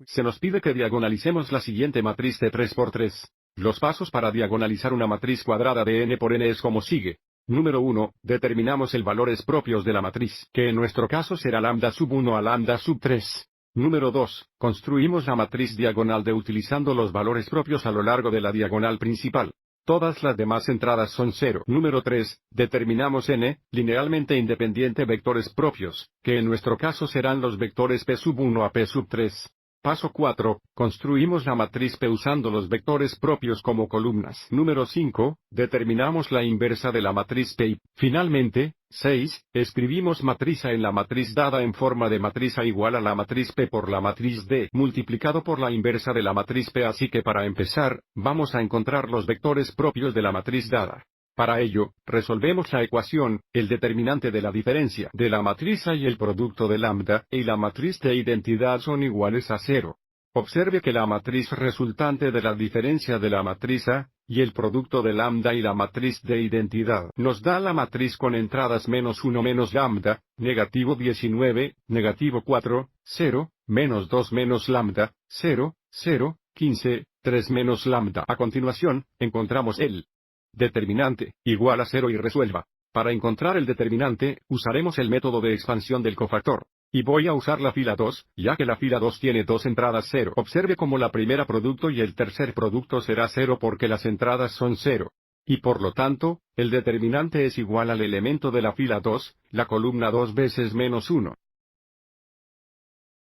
Se nos pide que diagonalicemos la siguiente matriz de 3 por 3. Los pasos para diagonalizar una matriz cuadrada de n por n es como sigue. Número 1. Determinamos el valores propios de la matriz, que en nuestro caso será lambda sub 1 a lambda sub 3. Número 2. Construimos la matriz diagonal de utilizando los valores propios a lo largo de la diagonal principal. Todas las demás entradas son 0. Número 3. Determinamos n, linealmente independiente vectores propios, que en nuestro caso serán los vectores p sub 1 a p sub 3. Paso 4. Construimos la matriz P usando los vectores propios como columnas. Número 5. Determinamos la inversa de la matriz P y, finalmente, 6. Escribimos matriz A en la matriz dada en forma de matriz A igual a la matriz P por la matriz D multiplicado por la inversa de la matriz P. Así que para empezar, vamos a encontrar los vectores propios de la matriz dada. Para ello, resolvemos la ecuación, el determinante de la diferencia de la matriz A y el producto de lambda, y la matriz de identidad son iguales a 0. Observe que la matriz resultante de la diferencia de la matriz A, y el producto de lambda y la matriz de identidad nos da la matriz con entradas menos 1 menos lambda, negativo 19, negativo 4, 0, menos 2 menos lambda, 0, 0, 15, 3 menos lambda. A continuación, encontramos el determinante, igual a 0 y resuelva. Para encontrar el determinante, usaremos el método de expansión del cofactor. Y voy a usar la fila 2, ya que la fila 2 tiene dos entradas 0. Observe cómo la primera producto y el tercer producto será 0 porque las entradas son 0. Y por lo tanto, el determinante es igual al elemento de la fila 2, la columna 2 veces menos 1.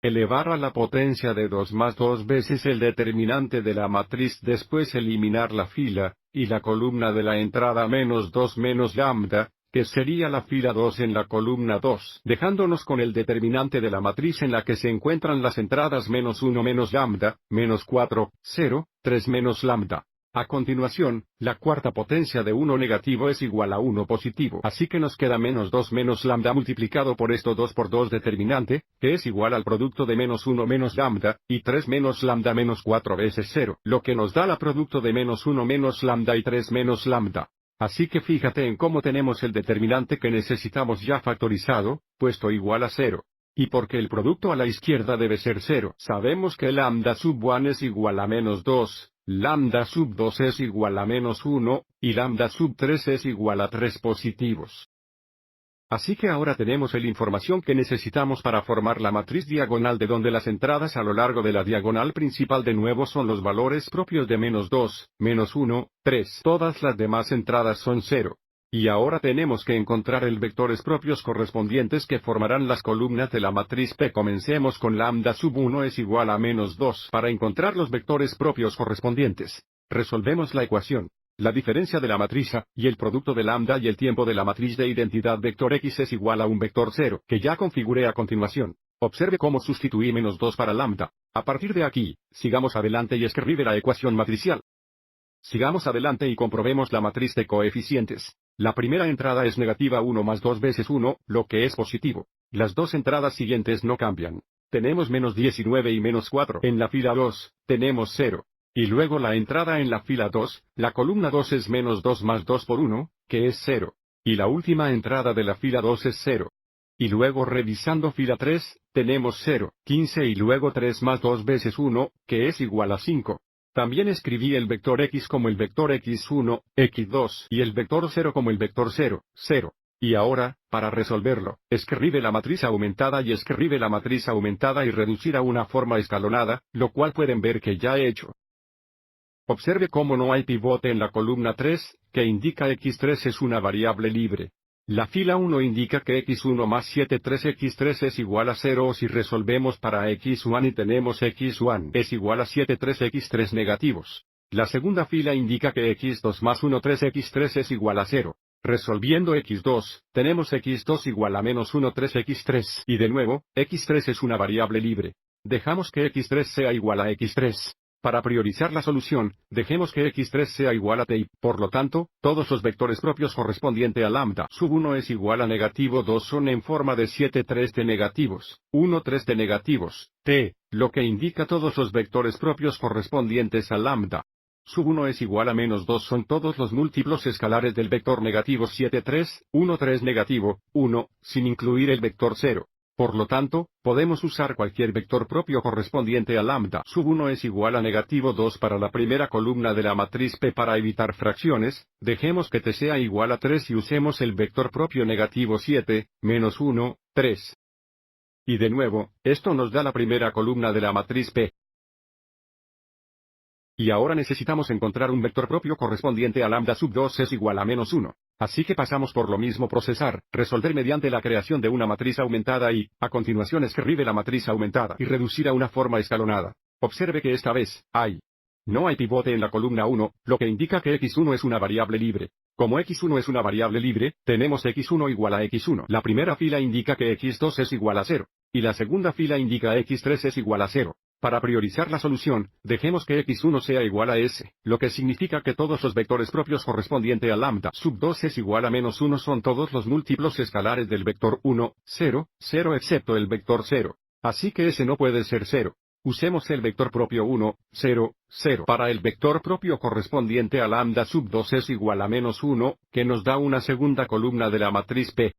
Elevar a la potencia de 2 más 2 veces el determinante de la matriz, después eliminar la fila, y la columna de la entrada menos 2 menos lambda, que sería la fila 2 en la columna 2, dejándonos con el determinante de la matriz en la que se encuentran las entradas menos 1 menos lambda, menos 4, 0, 3 menos lambda. A continuación, la cuarta potencia de 1 negativo es igual a 1 positivo. Así que nos queda menos 2 menos lambda multiplicado por esto 2 por 2 determinante, que es igual al producto de menos 1 menos lambda, y 3 menos lambda menos 4 veces 0, lo que nos da la producto de menos 1 menos lambda y 3 menos lambda. Así que fíjate en cómo tenemos el determinante que necesitamos ya factorizado, puesto igual a 0. Y porque el producto a la izquierda debe ser 0, sabemos que lambda sub 1 es igual a menos 2. Lambda sub 2 es igual a menos 1, y lambda sub 3 es igual a 3 positivos. Así que ahora tenemos la información que necesitamos para formar la matriz diagonal de donde las entradas a lo largo de la diagonal principal de nuevo son los valores propios de menos 2, menos 1, 3. Todas las demás entradas son 0. Y ahora tenemos que encontrar el vectores propios correspondientes que formarán las columnas de la matriz P. Comencemos con lambda sub 1 es igual a menos 2. Para encontrar los vectores propios correspondientes, resolvemos la ecuación. La diferencia de la matriz A, y el producto de lambda y el tiempo de la matriz de identidad vector X es igual a un vector 0, que ya configuré a continuación. Observe cómo sustituí menos 2 para lambda. A partir de aquí, sigamos adelante y escribe la ecuación matricial. Sigamos adelante y comprobemos la matriz de coeficientes. La primera entrada es negativa 1 más 2 veces 1, lo que es positivo. Las dos entradas siguientes no cambian. Tenemos menos 19 y menos 4. En la fila 2, tenemos 0. Y luego la entrada en la fila 2, la columna 2 es menos 2 más 2 por 1, que es 0. Y la última entrada de la fila 2 es 0. Y luego revisando fila 3, tenemos 0, 15 y luego 3 más 2 veces 1, que es igual a 5. También escribí el vector X como el vector X1, X2 y el vector 0 como el vector 0, 0. Y ahora, para resolverlo, escribe la matriz aumentada y escribe la matriz aumentada y reducir a una forma escalonada, lo cual pueden ver que ya he hecho. Observe cómo no hay pivote en la columna 3, que indica X3 es una variable libre. La fila 1 indica que X1 más 73 X3 es igual a 0 o si resolvemos para X1 y tenemos X1 es igual a 73 X3 negativos. La segunda fila indica que X2 más 13 X3 es igual a 0. Resolviendo X2, tenemos X2 igual a menos 13 X3. Y de nuevo, X3 es una variable libre. Dejamos que X3 sea igual a X3. Para priorizar la solución, dejemos que X3 sea igual a T y, por lo tanto, todos los vectores propios correspondiente a lambda sub 1 es igual a negativo 2 son en forma de 7 3 de negativos, 1 3 de negativos, T, lo que indica todos los vectores propios correspondientes a lambda sub 1 es igual a menos 2 son todos los múltiplos escalares del vector negativo 7 3, 1 3 negativo, 1, sin incluir el vector 0. Por lo tanto, podemos usar cualquier vector propio correspondiente a lambda sub 1 es igual a negativo 2 para la primera columna de la matriz P. Para evitar fracciones, dejemos que T sea igual a 3 y usemos el vector propio negativo 7, menos 1, 3. Y de nuevo, esto nos da la primera columna de la matriz P. Y ahora necesitamos encontrar un vector propio correspondiente a lambda sub 2 es igual a menos 1. Así que pasamos por lo mismo: procesar, resolver mediante la creación de una matriz aumentada y, a continuación, escribe la matriz aumentada y reducir a una forma escalonada. Observe que esta vez, no hay pivote en la columna 1, lo que indica que x1 es una variable libre. Como x1 es una variable libre, tenemos x1 igual a x1. La primera fila indica que x2 es igual a 0. Y la segunda fila indica x3 es igual a 0. Para priorizar la solución, dejemos que x1 sea igual a s, lo que significa que todos los vectores propios correspondiente a lambda sub 2 es igual a menos 1 son todos los múltiplos escalares del vector 1, 0, 0 excepto el vector 0. Así que ese no puede ser 0. Usemos el vector propio 1, 0, 0 para el vector propio correspondiente a lambda sub 2 es igual a menos 1, que nos da una segunda columna de la matriz P.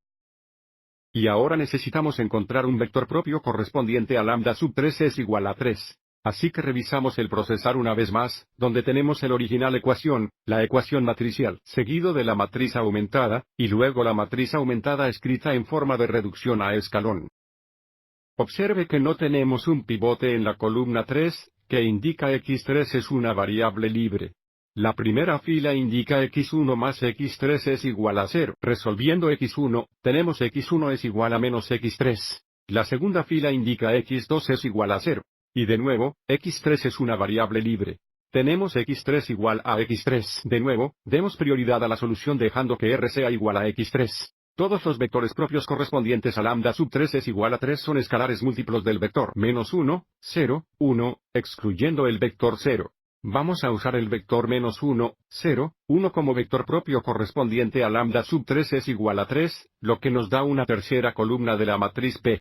Y ahora necesitamos encontrar un vector propio correspondiente a lambda sub 3 es igual a 3. Así que revisamos el procesar una vez más, donde tenemos el original ecuación, la ecuación matricial, seguido de la matriz aumentada, y luego la matriz aumentada escrita en forma de reducción a escalón. Observe que no tenemos un pivote en la columna 3, que indica x3 es una variable libre. La primera fila indica x1 más x3 es igual a 0. Resolviendo x1, tenemos x1 es igual a menos x3. La segunda fila indica x2 es igual a 0. Y de nuevo, x3 es una variable libre. Tenemos x3 igual a x3. De nuevo, demos prioridad a la solución dejando que r sea igual a x3. Todos los vectores propios correspondientes a lambda sub 3 es igual a 3 son escalares múltiplos del vector menos 1, 0, 1, excluyendo el vector 0. Vamos a usar el vector menos 1, 0, 1 como vector propio correspondiente a lambda sub 3 es igual a 3, lo que nos da una tercera columna de la matriz P.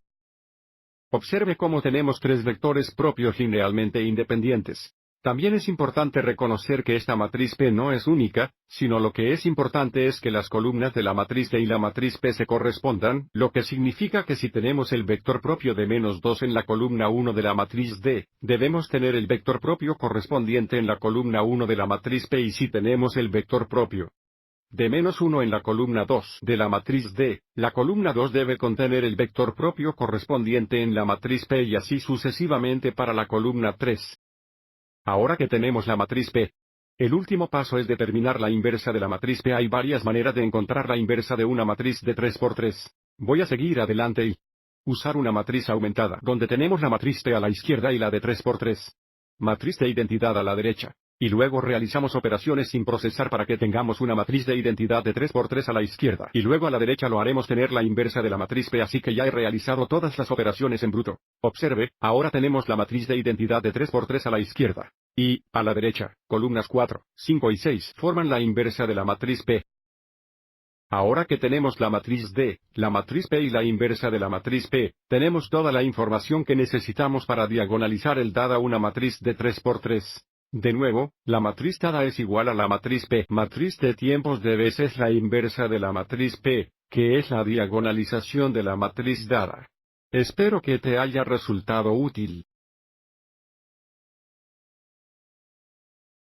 Observe cómo tenemos tres vectores propios linealmente independientes. También es importante reconocer que esta matriz P no es única, sino lo que es importante es que las columnas de la matriz D y la matriz P se correspondan, lo que significa que si tenemos el vector propio de menos 2 en la columna 1 de la matriz D, debemos tener el vector propio correspondiente en la columna 1 de la matriz P, y si tenemos el vector propio de menos 1 en la columna 2 de la matriz D, la columna 2 debe contener el vector propio correspondiente en la matriz P y así sucesivamente para la columna 3. Ahora que tenemos la matriz P, el último paso es determinar la inversa de la matriz P. Hay varias maneras de encontrar la inversa de una matriz de 3×3. Voy a seguir adelante y usar una matriz aumentada, donde tenemos la matriz P a la izquierda y la de 3×3. Matriz de identidad a la derecha. Y luego realizamos operaciones sin procesar para que tengamos una matriz de identidad de 3×3 a la izquierda. Y luego a la derecha lo haremos tener la inversa de la matriz P, así que ya he realizado todas las operaciones en bruto. Observe, ahora tenemos la matriz de identidad de 3×3 a la izquierda. Y, a la derecha, columnas 4, 5 y 6 forman la inversa de la matriz P. Ahora que tenemos la matriz D, la matriz P y la inversa de la matriz P, tenemos toda la información que necesitamos para diagonalizar el dada una matriz de 3×3. De nuevo, la matriz dada es igual a la matriz P. Matriz de tiempos de veces la inversa de la matriz P, que es la diagonalización de la matriz dada. Espero que te haya resultado útil.